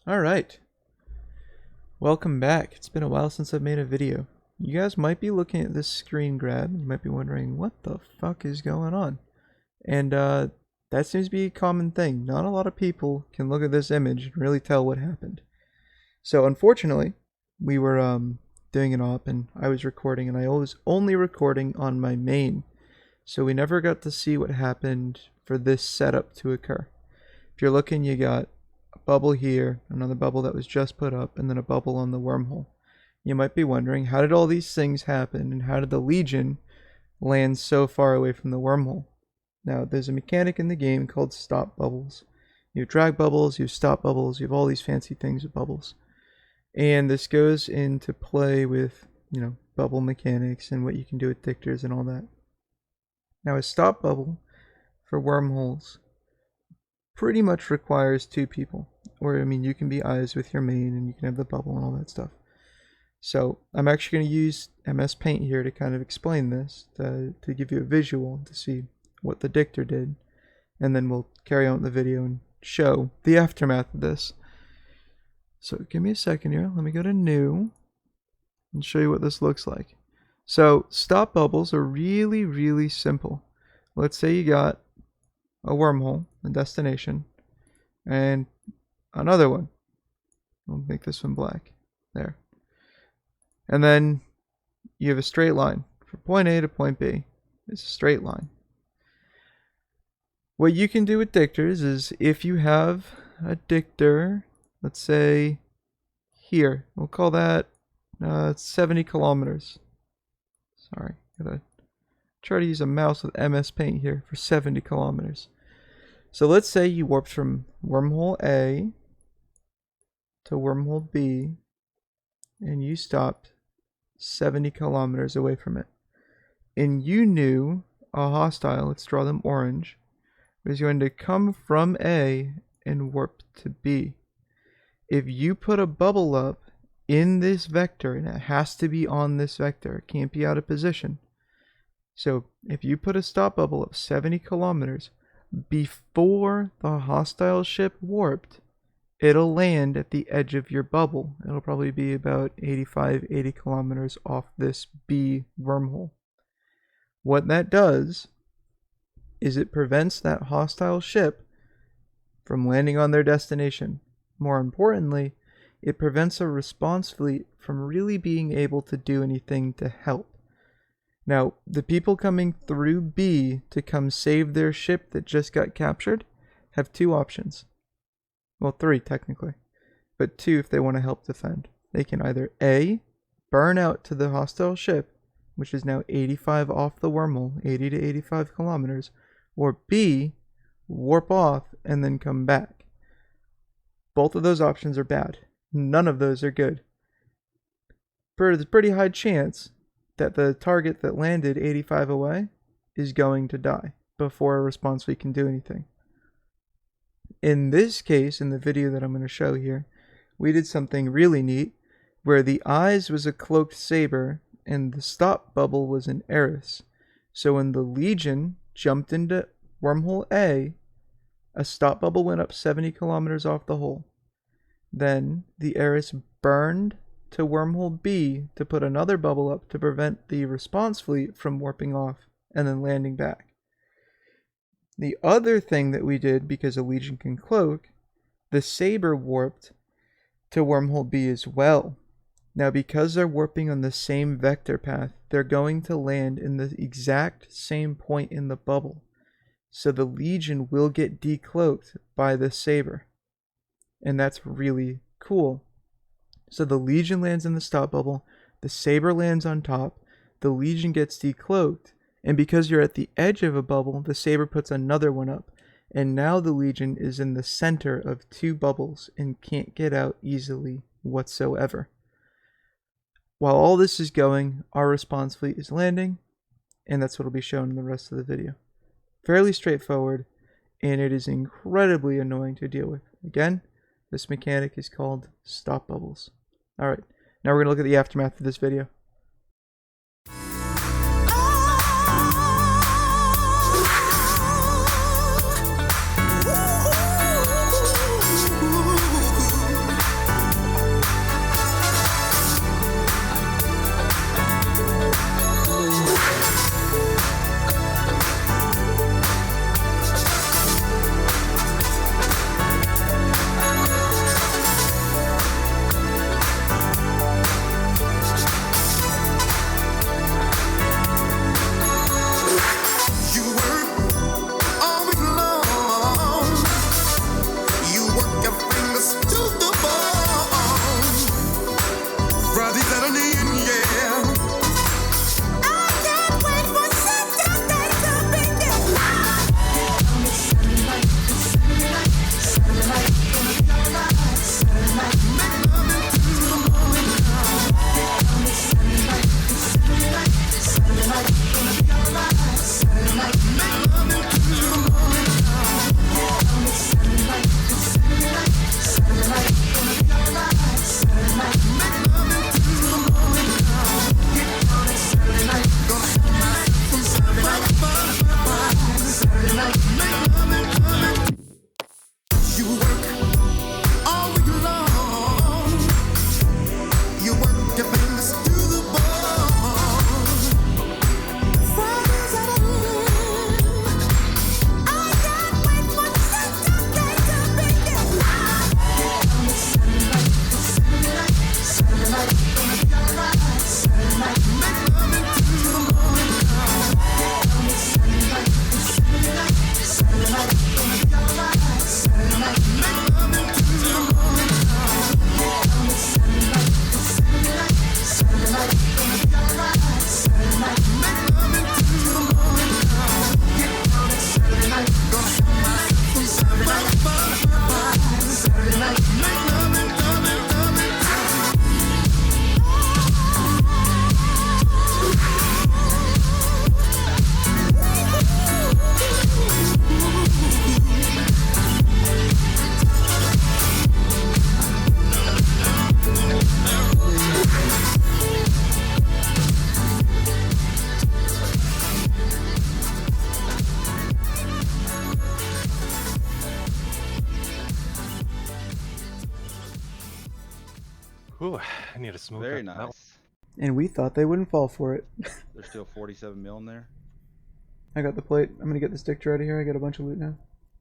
Alright, welcome back. It's been a while since I've made a video. You guys might be looking at this screen grab. You might be wondering, what the fuck is going on? And that seems to be a common thing. Not a lot of people can look at this image and really tell what happened. So unfortunately, we were doing an op and I was recording, and I was only recording on my main. So we never got to see what happened for this setup to occur. If you're looking, you got a bubble here, another bubble that was just put up, and then a bubble on the wormhole. You might be wondering, how did all these things happen, and how did the Legion land so far away from the wormhole? Now, there's a mechanic in the game called stop bubbles. You have drag bubbles, you have stop bubbles, you have all these fancy things with bubbles. And this goes into play with, bubble mechanics and what you can do with dictors and all that. Now, a stop bubble for wormholes pretty much requires two people. Or, you can be eyes with your main and you can have the bubble and all that stuff. So, I'm actually going to use MS Paint here to kind of explain this, to give you a visual, to see what the dictor did. And then we'll carry on the video and show the aftermath of this. So, give me a second here. Let me go to New and show you what this looks like. So, stop bubbles are really, really simple. Let's say you got a wormhole, a destination, and another one. We'll make this one black. There. And then you have a straight line. From point A to point B. It's a straight line. What you can do with dictors is, if you have a dictor, let's say here, we'll call that 70 kilometers. Sorry, gotta try to use a mouse with MS Paint here for 70 kilometers. So let's say you warped from wormhole A to wormhole B, and you stopped 70 kilometers away from it. And you knew a hostile, let's draw them orange, was going to come from A and warp to B. If you put a bubble up in this vector, and it has to be on this vector, it can't be out of position. So if you put a stop bubble up 70 kilometers before the hostile ship warped, it'll land at the edge of your bubble. It'll probably be about 80 kilometers off this B wormhole. What that does is it prevents that hostile ship from landing on their destination. More importantly, it prevents a response fleet from really being able to do anything to help. Now, the people coming through B to come save their ship that just got captured have two options. Well, three technically, but two if they want to help defend. They can either A, burn out to the hostile ship, which is now 85 off the wormhole, 80 to 85 kilometers, or B, warp off and then come back. Both of those options are bad. None of those are good. There's a pretty high chance that the target that landed 85 away is going to die before a response fleet can do anything. In this case, in the video that I'm going to show here, we did something really neat where the eyes was a cloaked saber and the stop bubble was an Eris. So when the Legion jumped into wormhole A stop bubble went up 70 kilometers off the hole. Then the Eris burned to wormhole B to put another bubble up to prevent the response fleet from warping off and then landing back. The other thing that we did, because a Legion can cloak, the Saber warped to wormhole B as well. Now, because they're warping on the same vector path, they're going to land in the exact same point in the bubble. So the Legion will get decloaked by the Saber. And that's really cool. So the Legion lands in the stop bubble, the Saber lands on top, the Legion gets decloaked, and because you're at the edge of a bubble, the Saber puts another one up. And now the Legion is in the center of two bubbles and can't get out easily whatsoever. While all this is going, our response fleet is landing, and that's what will be shown in the rest of the video. Fairly straightforward, and it is incredibly annoying to deal with. Again, this mechanic is called stop bubbles. Alright, now we're going to look at the aftermath of this video. Ooh, I need to smoke Very that. nice. And we thought they wouldn't fall for it. There's still 47 mil in there. I got the plate. I'm gonna get this dictor out of here. I got a bunch of loot now.